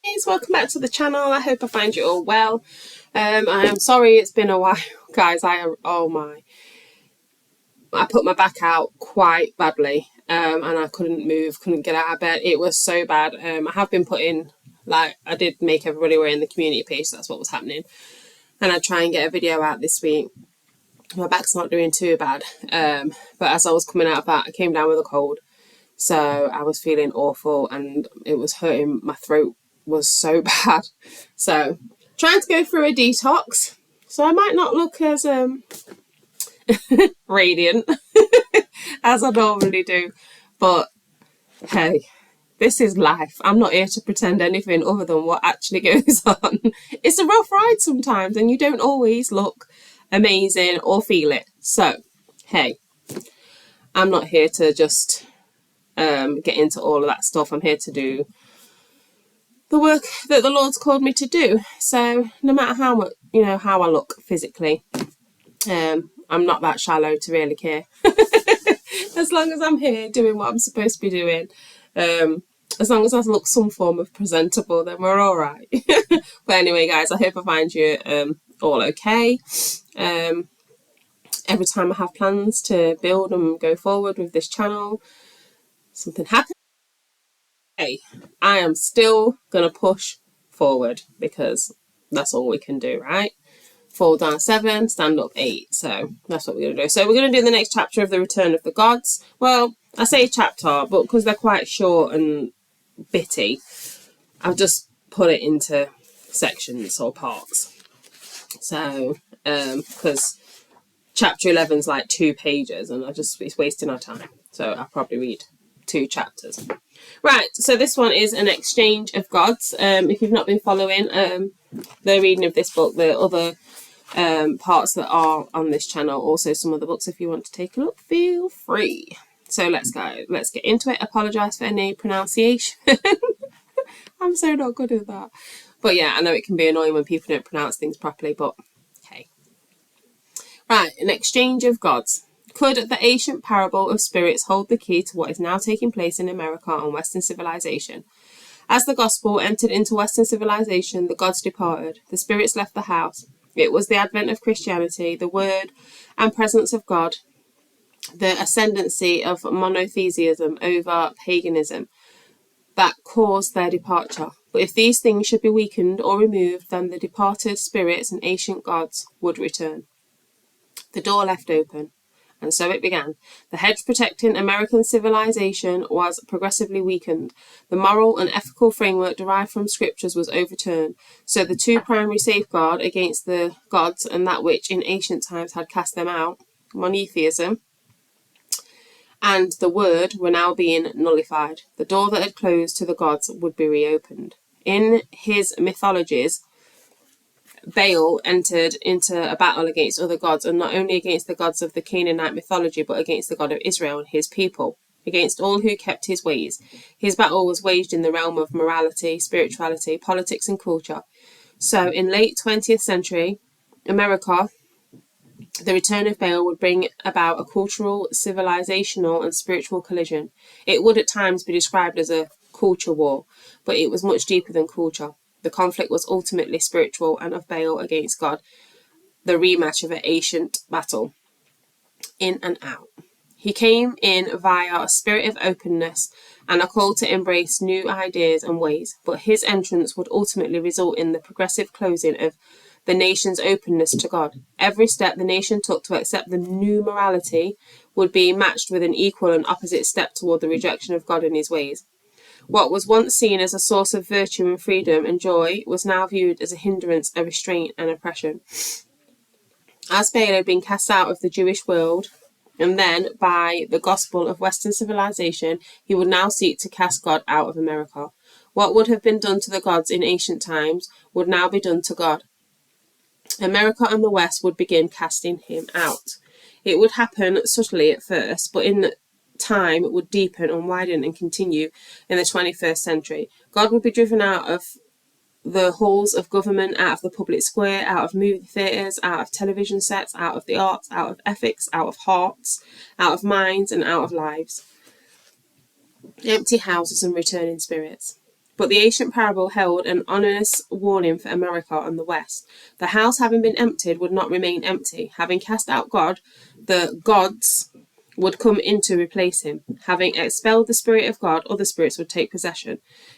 Guys, welcome back to the channel. I hope I find you all well. I am sorry it's been a while, guys. I put my back out quite badly, and I couldn't move, couldn't get out of bed. It was so bad. I have been putting, like, I did make everybody aware in the community page, so that's what was happening. And I try and get a video out this week. My back's not doing too bad, but as I was coming out of that, I came down with a cold. So I was feeling awful and it was hurting. My throat was so bad. So trying to go through a detox. So I might not look as radiant as I normally do. But hey, this is life. I'm not here to pretend anything other than what actually goes on. It's a rough ride sometimes and you don't always look amazing or feel it. So, hey, I'm not here to just get into all of that stuff. I'm here to do the work that the Lord's called me to do. So no matter how much, how I look physically, I'm not that shallow to really care. As long as I'm here doing what I'm supposed to be doing, as long as I look some form of presentable, then we're all right. But anyway, guys, I hope I find you all okay. Every time I have plans to build and go forward with this channel, something happens. Hey, I am still going to push forward because that's all we can do, right? Fall down 7, stand up 8. So that's what we're going to do. So we're going to do the next chapter of the Return of the Gods. Well, I say chapter, but because they're quite short and bitty, I've just put it into sections or parts. So, because chapter 11 is like 2 pages and it's wasting our time. So I'll probably read 2 chapters. Right, so this one is an exchange of gods. If you've not been following the reading of this book, the other parts that are on this channel, also some other books, if you want to take a look, feel free. So let's go. Let's get into it. Apologise for any pronunciation. I'm so not good at that. But yeah, I know it can be annoying when people don't pronounce things properly, but hey. Right, an exchange of gods. Could the ancient parable of spirits hold the key to what is now taking place in America and Western civilization? As the gospel entered into Western civilization, the gods departed, the spirits left the house. It was the advent of Christianity, the word and presence of God, the ascendancy of monotheism over paganism that caused their departure. But if these things should be weakened or removed, then the departed spirits and ancient gods would return. The door left open. And so it began. The hedge protecting American civilization was progressively weakened. The moral and ethical framework derived from scriptures was overturned. So the 2 primary safeguard against the gods and that which in ancient times had cast them out, monotheism, and the word were now being nullified. The door that had closed to the gods would be reopened. In his mythologies, Baal entered into a battle against other gods, and not only against the gods of the Canaanite mythology, but against the God of Israel and his people, against all who kept his ways. His battle was waged in the realm of morality, spirituality, politics, and culture. So in late 20th century America, the return of Baal would bring about a cultural, civilizational, and spiritual collision. It would at times be described as a culture war, but it was much deeper than culture. The conflict was ultimately spiritual and of Baal against God, the rematch of an ancient battle. In and out. He came in via a spirit of openness and a call to embrace new ideas and ways, but his entrance would ultimately result in the progressive closing of the nation's openness to God. Every step the nation took to accept the new morality would be matched with an equal and opposite step toward the rejection of God and his ways. What was once seen as a source of virtue and freedom and joy was now viewed as a hindrance, a restraint, and oppression. As Baal had been cast out of the Jewish world, and then by the gospel of Western civilization, he would now seek to cast God out of America. What would have been done to the gods in ancient times would now be done to God. America and the West would begin casting him out. It would happen subtly at first, but in time it would deepen and widen and continue in the 21st century. God would be driven out of the halls of government, out of the public square, out of movie theatres, out of television sets, out of the arts, out of ethics, out of hearts, out of minds, and out of lives. Empty houses and returning spirits. But the ancient parable held an ominous warning for America and the West. The house, having been emptied, would not remain empty. Having cast out God, the gods would come in to replace him. Having expelled the Spirit of God, other spirits would take possession.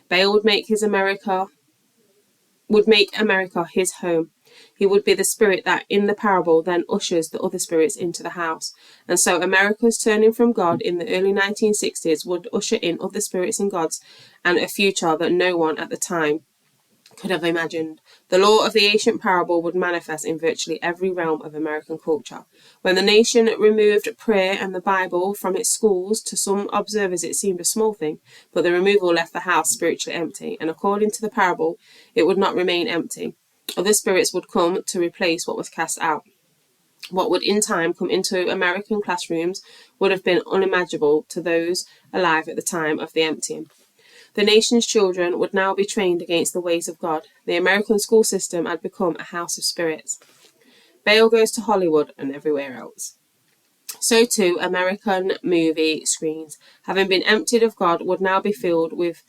Baal would make America his home. He would be the spirit that, in the parable, then ushers the other spirits into the house. And so America's turning from God in the early 1960s would usher in other spirits and gods and a future that no one at the time could have imagined. The law of the ancient parable would manifest in virtually every realm of American culture. When the nation removed prayer and the Bible from its schools, to some observers it seemed a small thing, but the removal left the house spiritually empty, and according to the parable, it would not remain empty. Other spirits would come to replace what was cast out. What would in time come into American classrooms would have been unimaginable to those alive at the time of the emptying. The nation's children would now be trained against the ways of God. The American school system had become a house of spirits. Baal goes to Hollywood and everywhere else. So too, American movie screens, having been emptied of God, would now be filled with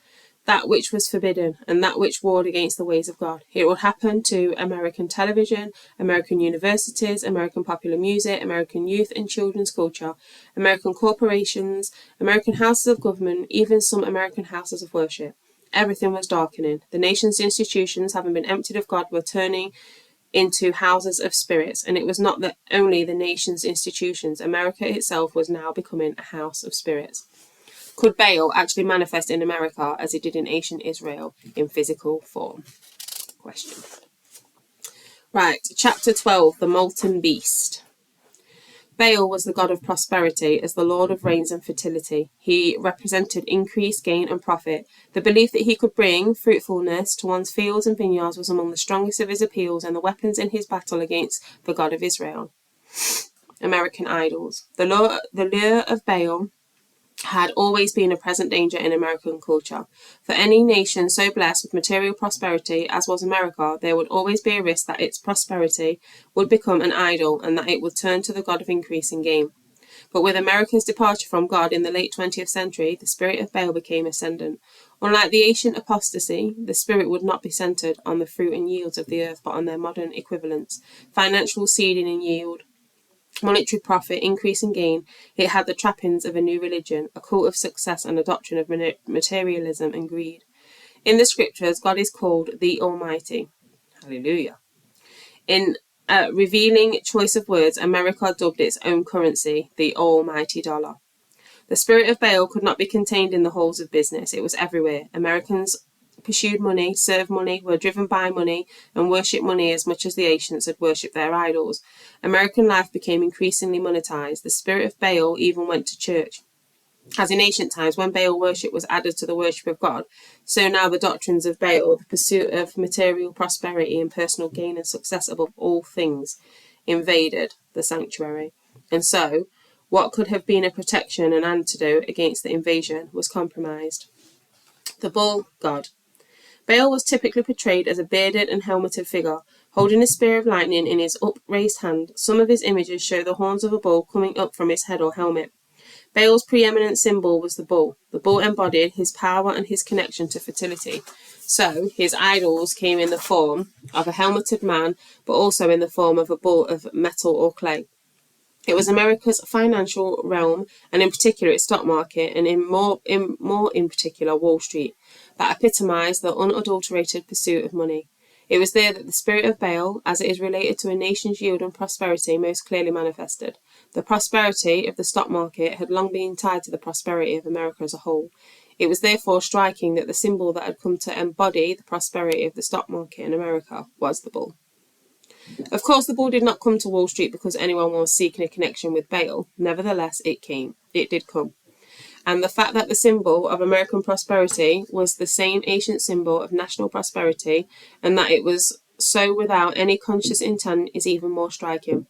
that which was forbidden and that which warred against the ways of God. It would happen to American television, American universities, American popular music, American youth and children's culture, American corporations, American houses of government, even some American houses of worship. Everything was darkening. The nation's institutions, having been emptied of God, were turning into houses of spirits, and it was not that only the nation's institutions. America itself was now becoming a house of spirits. Could Baal actually manifest in America as it did in ancient Israel in physical form? Question. Right, chapter 12, the molten beast. Baal was the god of prosperity as the lord of rains and fertility. He represented increase, gain, and profit. The belief that he could bring fruitfulness to one's fields and vineyards was among the strongest of his appeals and the weapons in his battle against the God of Israel. American idols. The lure of Baal had always been a present danger in American culture. For any nation so blessed with material prosperity as was America, there would always be a risk that its prosperity would become an idol and that it would turn to the god of increase and gain. But with America's departure from God in the late 20th century, the spirit of Baal became ascendant. Unlike the ancient apostasy, the spirit would not be centered on the fruit and yields of the earth, but on their modern equivalents: financial seeding and yield, monetary profit, increase and gain. It had the trappings of a new religion, a cult of success and a doctrine of materialism and greed. In the scriptures, God is called the Almighty. Hallelujah. In a revealing choice of words, America dubbed its own currency the almighty dollar. The spirit of Baal could not be contained in the halls of business. It was everywhere. Americans pursued money, served money, were driven by money, and worshipped money as much as the ancients had worshipped their idols. American life became increasingly monetized. The spirit of Baal even went to church. As in ancient times, when Baal worship was added to the worship of God, so now the doctrines of Baal, the pursuit of material prosperity and personal gain and success above all things, invaded the sanctuary. And so, what could have been a protection and antidote against the invasion was compromised. The bull god. Baal was typically portrayed as a bearded and helmeted figure, holding a spear of lightning in his upraised hand. Some of his images show the horns of a bull coming up from his head or helmet. Baal's preeminent symbol was the bull. The bull embodied his power and his connection to fertility. So, his idols came in the form of a helmeted man, but also in the form of a bull of metal or clay. It was America's financial realm, and in particular its stock market, and more in particular Wall Street, that epitomized the unadulterated pursuit of money. It was there that the spirit of Baal, as it is related to a nation's yield and prosperity, most clearly manifested. The prosperity of the stock market had long been tied to the prosperity of America as a whole. It was therefore striking that the symbol that had come to embody the prosperity of the stock market in America was the bull. Of course, the bull did not come to Wall Street because anyone was seeking a connection with Baal. Nevertheless, it came. It did come. And the fact that the symbol of American prosperity was the same ancient symbol of national prosperity, and that it was so without any conscious intent, is even more striking.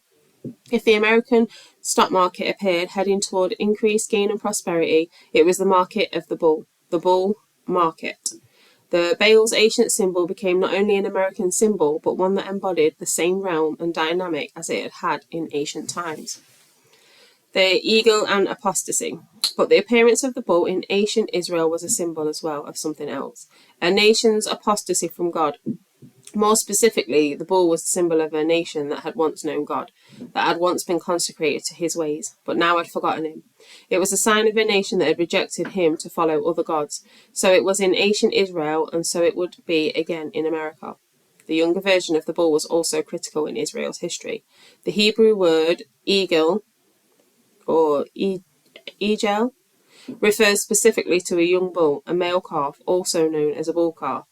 If the American stock market appeared heading toward increased gain and prosperity, it was the market of the bull market. The Baal's ancient symbol became not only an American symbol, but one that embodied the same realm and dynamic as it had in ancient times. the eagle and apostasy. But the appearance of the bull in ancient Israel was a symbol as well of something else. A nation's apostasy from God. More specifically, the bull was the symbol of a nation that had once known God, that had once been consecrated to his ways, but now had forgotten him. It was a sign of a nation that had rejected him to follow other gods. So it was in ancient Israel, and so it would be again in America. The younger version of the bull was also critical in Israel's history. The Hebrew word eagle, or egel, refers specifically to a young bull, a male calf, also known as a bull calf.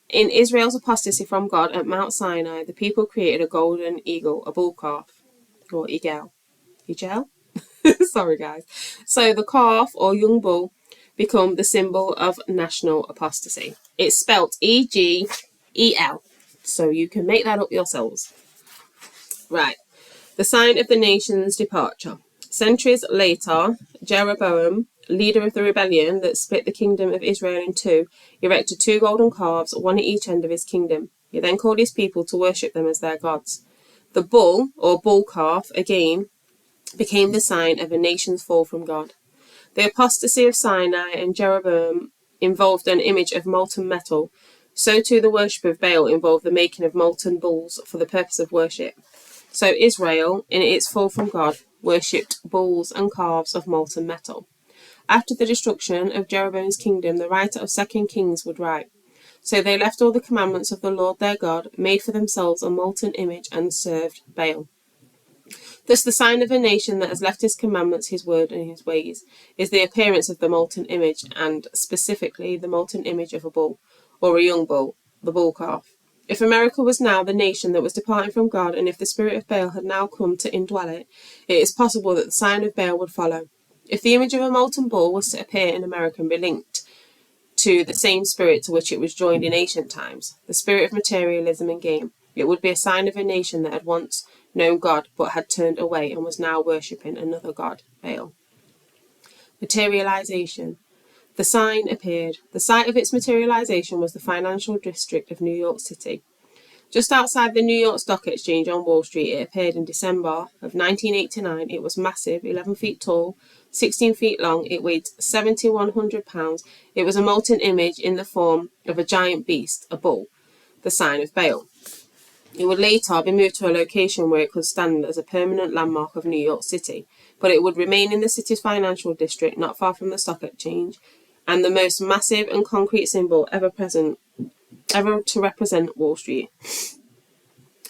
In Israel's apostasy from God at Mount Sinai, the people created a golden eagle, a bull calf, or egel. Egel? Sorry, guys. So the calf, or young bull, become the symbol of national apostasy. It's spelt E-G-E-L, so you can make that up yourselves. Right. The sign of the nation's departure. Centuries later, Jeroboam, leader of the rebellion that split the kingdom of Israel in two, erected two golden calves, one at each end of his kingdom. He then called his people to worship them as their gods. The bull, or bull calf, again, became the sign of a nation's fall from God. The apostasy of Sinai and Jeroboam involved an image of molten metal. So too the worship of Baal involved the making of molten bulls for the purpose of worship. So Israel, in its fall from God, worshipped bulls and calves of molten metal. After the destruction of Jeroboam's kingdom, the writer of 2 Kings would write, "So they left all the commandments of the Lord their God, made for themselves a molten image, and served Baal." Thus the sign of a nation that has left his commandments, his word, and his ways, is the appearance of the molten image, and specifically the molten image of a bull, or a young bull, the bull calf. If America was now the nation that was departing from God, and if the spirit of Baal had now come to indwell it, it is possible that the sign of Baal would follow. If the image of a molten bull was to appear in America and be linked to the same spirit to which it was joined in ancient times, the spirit of materialism and gain, it would be a sign of a nation that had once known God but had turned away and was now worshipping another god, Baal. Materialization. The sign appeared. The site of its materialization was the financial district of New York City. Just outside the New York Stock Exchange on Wall Street, it appeared in December of 1989. It was massive, 11 feet tall, 16 feet long. It weighed 7,100 pounds. It was a molten image in the form of a giant beast, a bull, the sign of Baal. It would later be moved to a location where it could stand as a permanent landmark of New York City, but it would remain in the city's financial district, not far from the stock exchange, and the most massive and concrete symbol ever to represent Wall Street.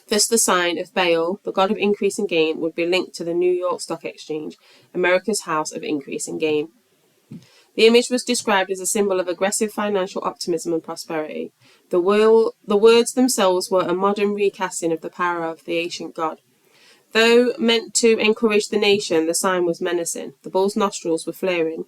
Thus the sign of Baal, the god of increase and gain, would be linked to the New York Stock Exchange, America's house of increase and gain. The image was described as a symbol of aggressive financial optimism and prosperity. The words themselves were a modern recasting of the power of the ancient god. Though meant to encourage the nation, the sign was menacing. The bull's nostrils were flaring,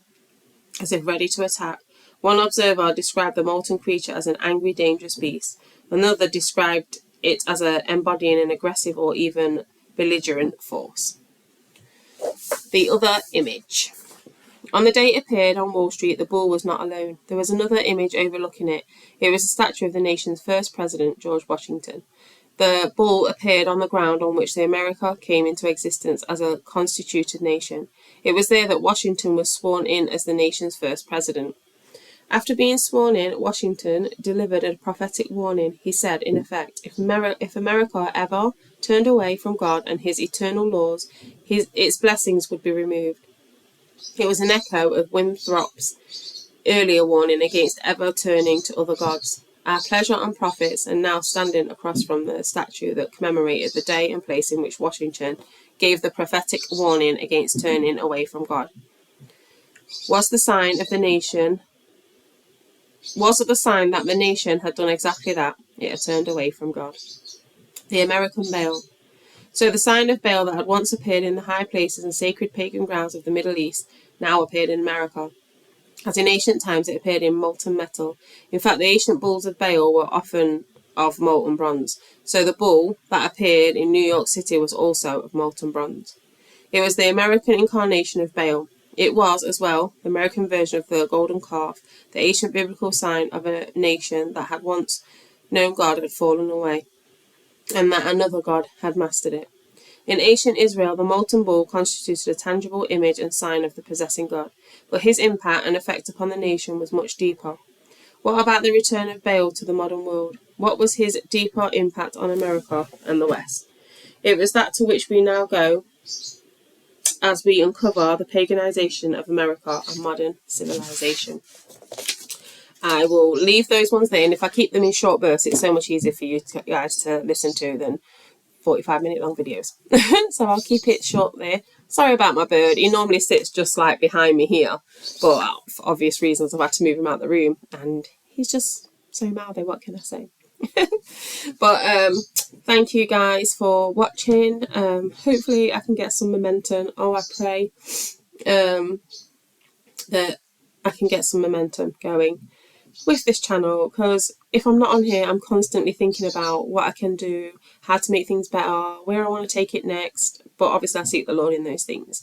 as if ready to attack. One observer described the molten creature as an angry, dangerous beast. Another described it as embodying an aggressive or even belligerent force. The other image. On the day it appeared on Wall Street, the bull was not alone. There was another image overlooking it. It was a statue of the nation's first president, George Washington. The bull appeared on the ground on which the America came into existence as a constituted nation. It was there that Washington was sworn in as the nation's first president. After being sworn in, Washington delivered a prophetic warning. He said, in effect, if America ever turned away from God and his eternal laws, its blessings would be removed. It was an echo of Winthrop's earlier warning against ever turning to other gods. Our pleasure and profits are now standing across from the statue that commemorated the day and place in which Washington gave the prophetic warning against turning away from God. Was it the sign that the nation had done exactly that? It had turned away from God. The American Baal. So the sign of Baal that had once appeared in the high places and sacred pagan grounds of the Middle East now appeared in America. As in ancient times, it appeared in molten metal. In fact, the ancient bulls of Baal were often of molten bronze. So the bull that appeared in New York City was also of molten bronze. It was the American incarnation of Baal. It was, as well, the American version of the golden calf, the ancient biblical sign of a nation that had once known God had fallen away, and that another God had mastered it. In ancient Israel, the molten bull constituted a tangible image and sign of the possessing god, but his impact and effect upon the nation was much deeper. What about the return of Baal to the modern world? What was his deeper impact on America and the West? It was that to which we now go as we uncover the paganization of America and modern civilization. I will leave those ones there, and if I keep them in short bursts, it's so much easier for you guys to listen to than 45-minute long videos. So I'll keep it short there. Sorry about my bird. He normally sits just like behind me here, but for obvious reasons I've had to move him out of the room, and he's just so mouthy. What can I say? But thank you guys for watching. Hopefully I can get some momentum. I pray that I can get some momentum going with this channel, because if I'm not on here, I'm constantly thinking about what I can do, how to make things better, where I want to take it next. But obviously I seek the Lord in those things.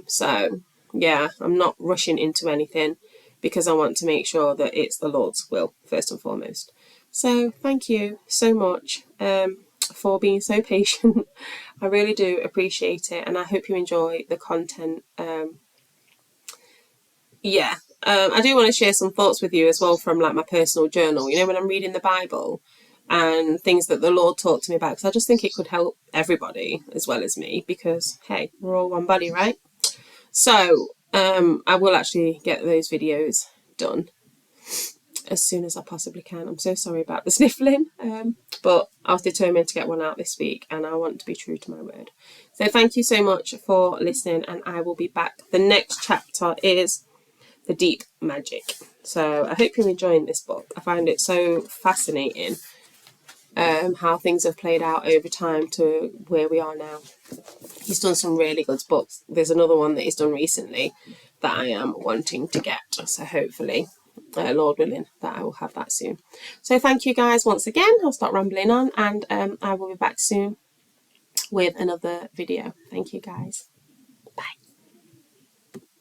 So yeah, I'm not rushing into anything because I want to make sure that it's the Lord's will first and foremost. So thank you so much for being so patient. I really do appreciate it, and I hope you enjoy the content. I do want to share some thoughts with you as well from like my personal journal. You know, when I'm reading the Bible and things that the Lord taught to me about, because I just think it could help everybody as well as me, because hey, we're all one body, right? So I will actually get those videos done as soon as I possibly can. I'm so sorry about the sniffling, but I was determined to get one out this week, and I want to be true to my word. So thank you so much for listening, and I will be back. The next chapter is The Deep Magic. So I hope you're enjoying this book. I find it so fascinating how things have played out over time to where we are now. He's done some really good books. There's another one that he's done recently that I am wanting to get. So hopefully, Lord willing, that I will have that soon. So thank you guys once again. I'll stop rambling on, and I will be back soon with another video. Thank you guys.